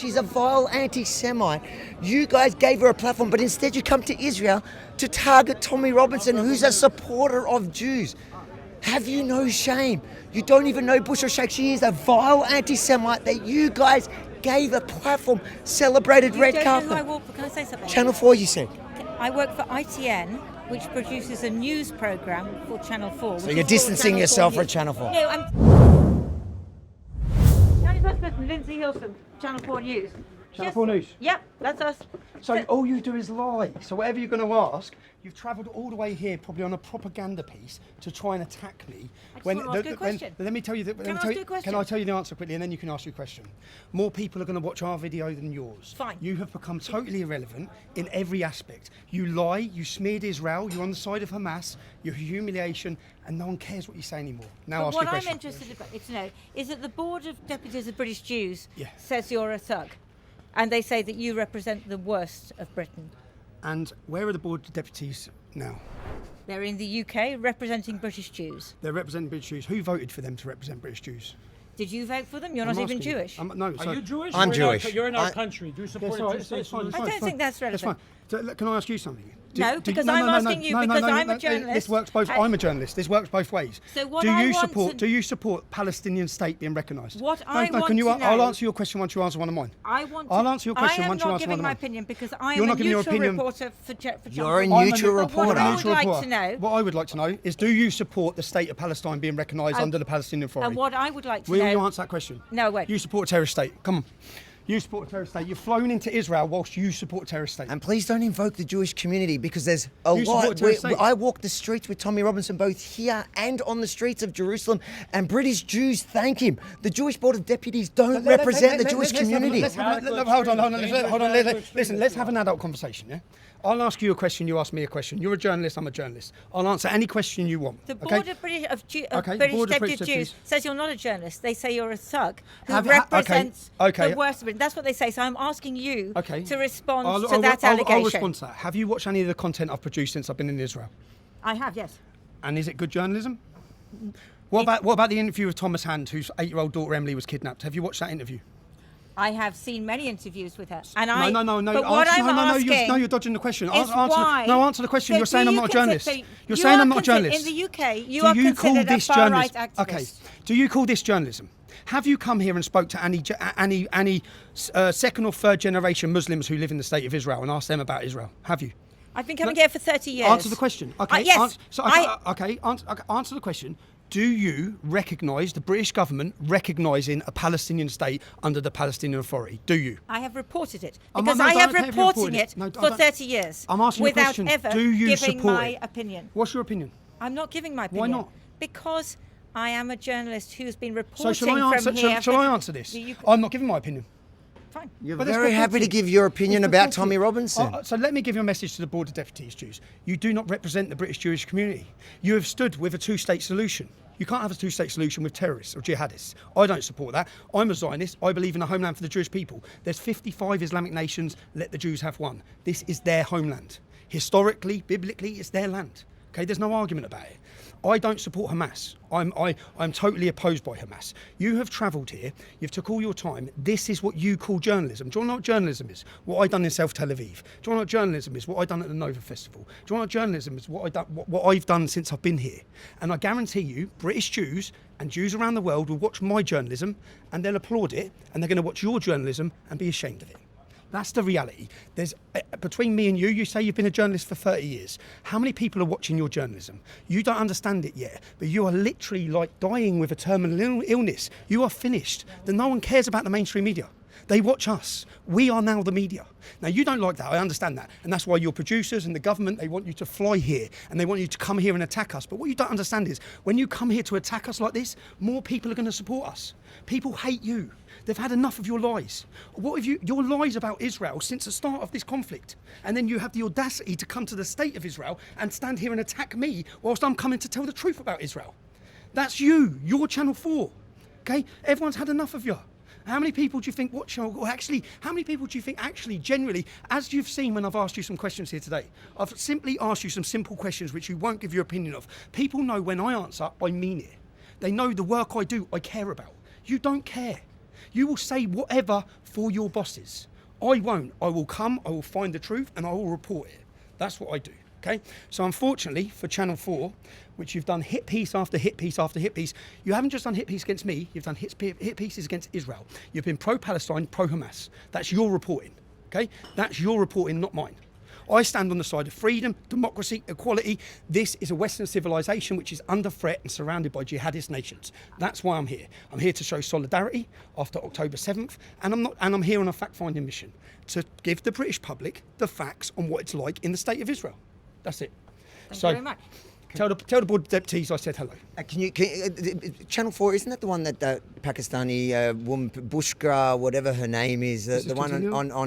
She's a vile anti-Semite. You guys gave her a platform, but instead you come to Israel to target Tommy Robinson, who's a supporter of Jews. Have you no shame? You don't even know Bush or Sheikh. She is a vile anti-Semite that you guys gave a platform, celebrated red carpet. Know who I work for. Can I say something? Channel 4, you said. I work for ITN, which produces a news program for Channel 4. So you're distancing yourself from Channel 4. No, I'm... County Spokesperson Lindsay Hilson, Channel 4 News. Channel 4 News? Yep, that's us. So all you do is lie. So whatever you're going to ask, you've travelled all the way here, probably on a propaganda piece, to try and attack me. I just want to ask you a question. Let me tell you. Can I tell you the answer quickly, and then you can ask your question? More people are going to watch our video than yours. Fine. You have become totally irrelevant in every aspect. You lie. You smeared Israel. You're on the side of Hamas. You're humiliation, and no one cares what you say anymore. Now ask your question. What I'm interested to know is that the Board of Deputies of British Jews Yeah. says you're a thug. And they say that you represent the worst of Britain. And where are the board of deputies now? They're in the UK representing British Jews. They're representing British Jews. Who voted for them to represent British Jews? Did you vote for them? You're not I'm even asking you. Jewish. No, Are you Jewish? I'm Jewish. You're in our country. Do you support That's two right, states? it's fine. I don't think that's relevant. That's fine. So, can I ask you something? Because I'm asking you because I'm a journalist. This works both. I'm a journalist. This works both ways. So what do I you want support? to- Do you support Palestinian state being recognised? What I want can you? to I'll know- answer your question once you answer one of mine. I'll answer your question once you I am not answer one giving of my mine. opinion because I You're am a not giving your neutral opinion. reporter for You're a Channel 4. neutral But what reporter. I would like to know... What I would like to know is, do you support the state of Palestine being recognised under the Palestinian Authority? And what I would like to Will know... you answer that question? No, I won't. You support a terrorist state. Come on. You support a terrorist state. You've flown into Israel whilst you support a terrorist state. And please don't invoke the Jewish community because there's a You support lot. terrorist state. I walk the streets with Tommy Robinson both here and on the streets of Jerusalem, and British Jews thank him. The Jewish Board of Deputies don't represent the Jewish community. Hold on. Listen, let's have an adult conversation, yeah? I'll ask you a question, you ask me a question. You're a journalist, I'm a journalist. I'll answer any question you want. The okay? Board of British, Okay, British Board of Deputy British Jews says you're not a journalist. They say you're a thug who Okay, represents okay. the worst of Britain. That's what they say. So I'm asking you Okay. to respond I'll to that allegation. I'll respond to that. Have you watched any of the content I've produced since I've been in Israel? I have, yes. And is it good journalism? What about the interview with Thomas Hand, whose 8-year-old daughter Emily was kidnapped? Have you watched that interview? I have seen many interviews with her. And No. But what I'm asking you're dodging the question. is why... Answer the question. So You're saying do I'm you not a journalist. consider- You're you saying are I'm not a journalist. In the UK, you Do are you call considered a this far-right journalist? activist. Okay. Do you call this journalism? Have you come here and spoke to any second or third generation Muslims who live in the state of Israel and asked them about Israel? Have you? I've been coming here for 30 years. Answer the question. Okay. Yes. Answer the question. Do you recognise the British government recognising a Palestinian state under the Palestinian Authority? Do you? I have reported it No, because no, I don't have care if you reporting reported it it. No, I for don't- 30 years I'm asking you a without question. ever Do you giving support my it? opinion. What's your opinion? I'm not giving my Why opinion. not? Because I am a journalist who's been So reporting shall I answer? from here. Shall I answer this? You- I'm not giving my opinion. Fine. You're But that's very happy to pathetic. give your opinion It's about pathetic. Tommy Robinson. So let me give you a message to the Board of Deputies Jews. You do not represent the British Jewish community. You have stood with a two-state solution. You can't have a two-state solution with terrorists or jihadists. I don't support that. I'm a Zionist. I believe in a homeland for the Jewish people. There's 55 Islamic nations. Let the Jews have one. This is their homeland. Historically, biblically, it's their land. Okay, there's no argument about it. I don't support Hamas. I'm totally opposed by Hamas. You have travelled here. You've took all your time. This is what you call journalism. Do you know what journalism is? What I done in South Tel Aviv. Do you know what journalism is? What I done at the Nova Festival. Do you know what journalism is? What I've done since I've been here. And I guarantee you, British Jews and Jews around the world will watch my journalism and they'll applaud it, and they're going to watch your journalism and be ashamed of it. That's the reality. There's between me and you say you've been a journalist for 30 years. How many people are watching your journalism? You don't understand it yet, but you are literally like dying with a terminal illness. You are finished. That no one cares about the mainstream media. They watch us. We are now the media. Now, you don't like that. I understand that. And that's why your producers and the government, they want you to fly here and they want you to come here and attack us. But what you don't understand is when you come here to attack us like this, more people are going to support us. People hate you. They've had enough of your lies. What have your lies about Israel since the start of this conflict? And then you have the audacity to come to the state of Israel and stand here and attack me whilst I'm coming to tell the truth about Israel. That's you. You're Channel 4. Okay? Everyone's had enough of you. How many people do you think watch, or actually, how many people do you think actually, generally, as you've seen when I've asked you some questions here today, I've simply asked you some simple questions which you won't give your opinion of. People know when I answer, I mean it. They know the work I do, I care about. You don't care. You will say whatever for your bosses. I won't. I will come, I will find the truth, and I will report it. That's what I do. Okay? So unfortunately for Channel 4, which you've done hit piece after hit piece after hit piece, you haven't just done hit piece against me, you've done hit pieces against Israel. You've been pro-Palestine, pro-Hamas. That's your reporting. Okay? That's your reporting, not mine. I stand on the side of freedom, democracy, equality. This is a Western civilization which is under threat and surrounded by jihadist nations. That's why I'm here. I'm here to show solidarity after October 7th, and I'm here on a fact-finding mission to give the British public the facts on what it's like in the state of Israel. That's it. Thank you very much. Tell the board of deputies I said hello. Channel 4, isn't that the one that the Pakistani woman, Bushra, whatever her name is, the one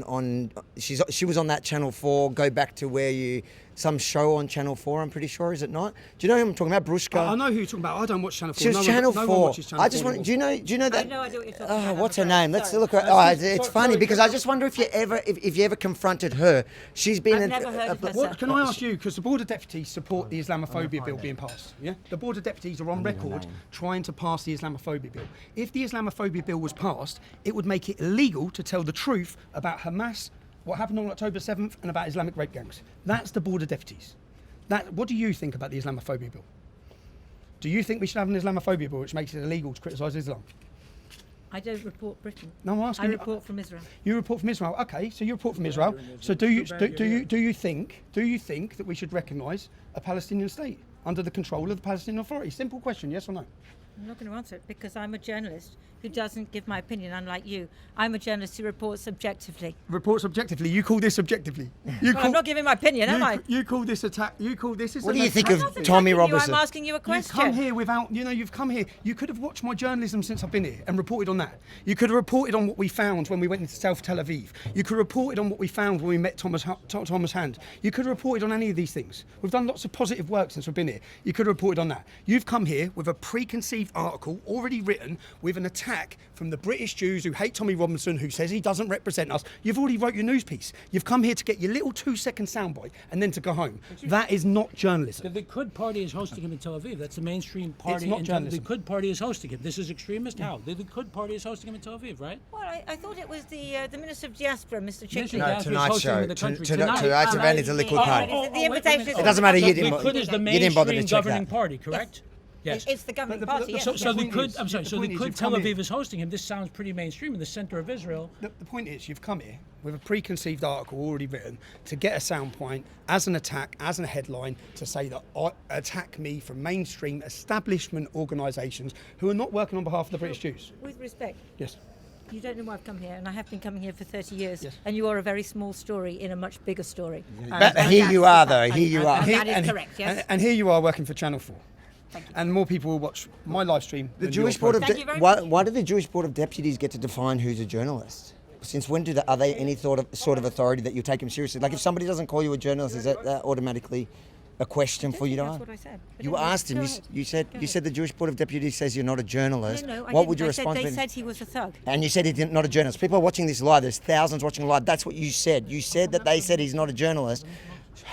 on she was on that Channel 4, go back to where you, some show on Channel 4, I'm pretty sure, is it not? Do you know who I'm talking about, Bushra? I know who you're talking about. I don't watch Channel 4. She was Channel 4. No one watches Channel 4 I just want, do you know that? I have no idea what you're talking about. What's her name? Let's Sorry. look at it's funny because I just wonder if you ever confronted her. She's been I've never heard of her, What sir. can I ask you? Because the Board of Deputies support the Islamophobia bill being passed. Yeah, the Board of Deputies are on record trying to pass the Islamophobia bill. If the Islamophobia bill was passed, it would make it illegal to tell the truth about Hamas, what happened on October 7th, and about Islamic rape gangs. That's the Board of Deputies. What do you think about the Islamophobia bill? Do you think we should have an Islamophobia bill which makes it illegal to criticise Islam? I don't report Britain. No, I'm asking I you. report from Israel. You report from Israel. Okay, so you report from Israel. So do you think that we should recognise a Palestinian state under the control of the Palestinian Authority? Simple question, yes or no? I'm not going to answer it because I'm a journalist who doesn't give my opinion, unlike you. I'm a journalist who reports objectively. Reports objectively. You call this objectively. I'm not giving my opinion, am I? You call this attack. You call this. What do you think I'm of not Tommy attacking you, Robertson? I'm asking you a question. You've come here without, you've come here. You could have watched my journalism since I've been here and reported on that. You could have reported on what we found when we went into South Tel Aviv. You could have reported on what we found when we met Thomas Hand. You could have reported on any of these things. We've done lots of positive work since we've been here. You could have reported on that. You've come here with a preconceived article already written with an attack from the British Jews who hate Tommy Robinson, who says he doesn't represent us. You've already wrote your news piece. You've come here to get your little 2-second soundbite and then to go home. That is not journalism. The Likud party is hosting him in Tel Aviv. That's the mainstream party. It's not journalism. The Likud party is hosting him. This is extremist. How? The Likud party is hosting him in Tel Aviv, right? Well, I thought it was the Minister of Diaspora, Mr. Chinkley. No, Tonight's show. Tonight Tonight's a Likud party. The invitation is It doesn't matter. The You didn't Likud is the you didn't bother to mainstream check governing that. party, correct? Yes. It's the governing party, yes. So The the point Likud, is- I'm sorry. the So point the is Likud you've Tel come Aviv in- is hosting him. This sounds pretty mainstream in the center of Israel. The point is, you've come here with a preconceived article already written to get a sound point as an attack, as a headline, to say that attack me from mainstream establishment organisations who are not working on behalf of the British Jews. With respect, Yes. you don't know why I've come here, and I have been coming here for 30 years, Yes. and you are a very small story in a much bigger story. But here you are, though. Here you are. That is correct, yes. And here you are working for Channel 4. Thank you. And more people will watch my live stream. The than Jewish your Board of program. Thank you very why, much. why do the Jewish Board of Deputies get to define who's a journalist? Since when are they any sort of authority that you take them seriously? Like if somebody doesn't call you a journalist, is that automatically a question for you to That's ask? what I said. But You anyway, asked him. go You ahead. you said the Jewish Board of Deputies says you're not a journalist. No, I what would didn't. your I said response they be? said he was a thug. And you said he's not a journalist. People are watching this live. There's thousands watching live. That's what you said. You said that they said he's not a journalist.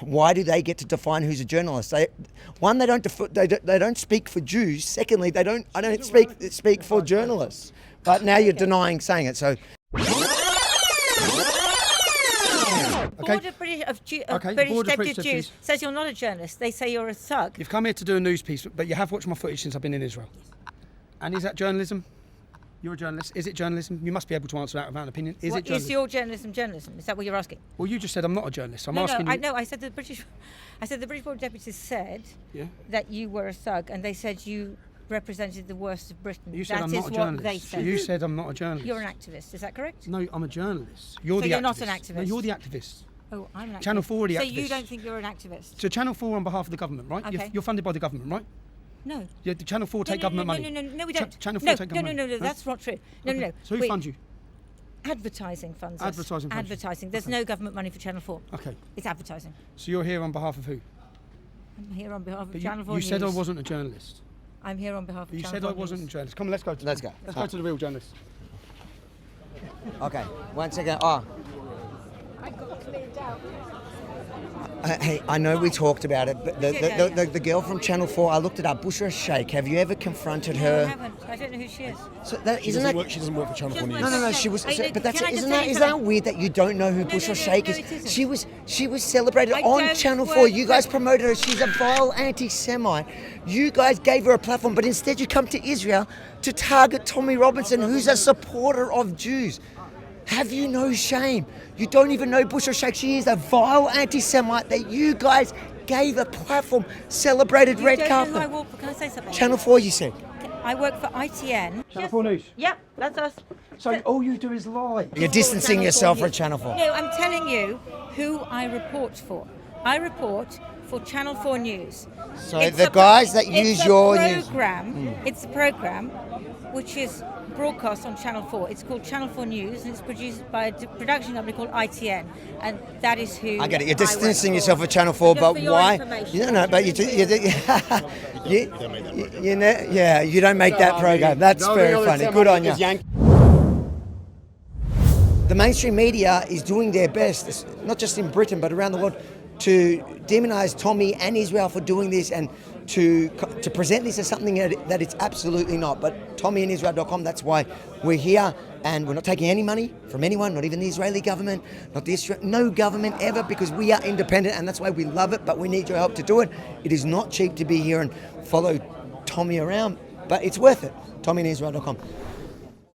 Why do they get to define who's a journalist? They don't speak for Jews. Secondly, I don't speak for journalists. But now you're denying saying it. So Board of British, Okay, British Board of Deputy British Jews Deputies. says you're not a journalist. They say you're a thug. You've come here to do a news piece, but you have watched my footage since I've been in Israel. And is that journalism? You're a journalist. Is it journalism? You must be able to answer that without an opinion. Is What it journalism? is your journalism? Is that what you're asking? Well, you just said I'm not a journalist. I'm No, asking you. I said the British Board of Deputies said Yeah. that you were a thug, and they said you represented the worst of Britain. You said That I'm is not a what journalist. they said. You said I'm not a journalist. You're an activist. Is that correct? No, I'm a journalist. You're So the you're activist. not an activist? No, you're the activist. Oh, I'm an activist. Channel 4 are the So activists. you don't think you're an activist? So Channel 4 on behalf of the government, right? Okay. You're funded by the government, right? No. Yeah, the Channel 4 take government money. No, we don't. Channel 4 no, take no, government no, money. that's not true. No, Okay. no. So who Wait, funds you? Advertising funds us. Advertising funds you. Advertising. There's no government money for Channel 4. Okay. It's advertising. So you're here on behalf of who? I'm here on behalf of But Channel 4 you said I News. wasn't a journalist. I'm here on behalf of You Channel said 4 I wasn't a News. journalist. Come on, let's go. Let's go. Let's go to the real journalist. okay, 1 second. Oh, I got cleared out. Hey, I know we talked about it, but the girl from Channel 4, I looked it up, Bushra Sheikh. Have you ever confronted No, her? I haven't. I don't know who she is. So that, She isn't doesn't, that? work, she doesn't work for Channel 4 News. No, she was. I know, But that's can I just isn't tell that you is that something? weird that you don't know who Bushra Sheikh is? it isn't. She was celebrated I on don't Channel 4. work You guys for- promoted her. She's a vile anti-Semite. You guys gave her a platform, but instead you come to Israel to target Tommy Robinson, who's a supporter of Jews. Have you no shame? You don't even know Bushra Sheikh. She is a vile anti-Semite that you guys gave a platform, celebrated You red don't carpet. know who I work for. Can I say something? Channel 4, you said. I work for ITN. Channel 4 News. Yep, that's us. So all you do is lie. You're distancing Channel yourself 4 from Channel 4. No, I'm telling you who I report for. I report for Channel 4 News. So the guys that use your news. It's a program which is broadcast on Channel 4. It's called Channel 4 News, and it's produced by a production company called ITN, and that is who I get it. You're I work distancing for. yourself from Channel 4, Just but for your why? information. No, but you you don't make that program. That's very funny. Good on you. The mainstream media is doing their best, not just in Britain but around the world, to demonise Tommy and Israel for doing this and to present this as something that it's absolutely not. But TommyandIsrael.com, that's why we're here, and we're not taking any money from anyone, not even the Israeli government, no government ever, because we are independent, and that's why we love it, but we need your help to do it. It is not cheap to be here and follow Tommy around, but it's worth it. TommyandIsrael.com.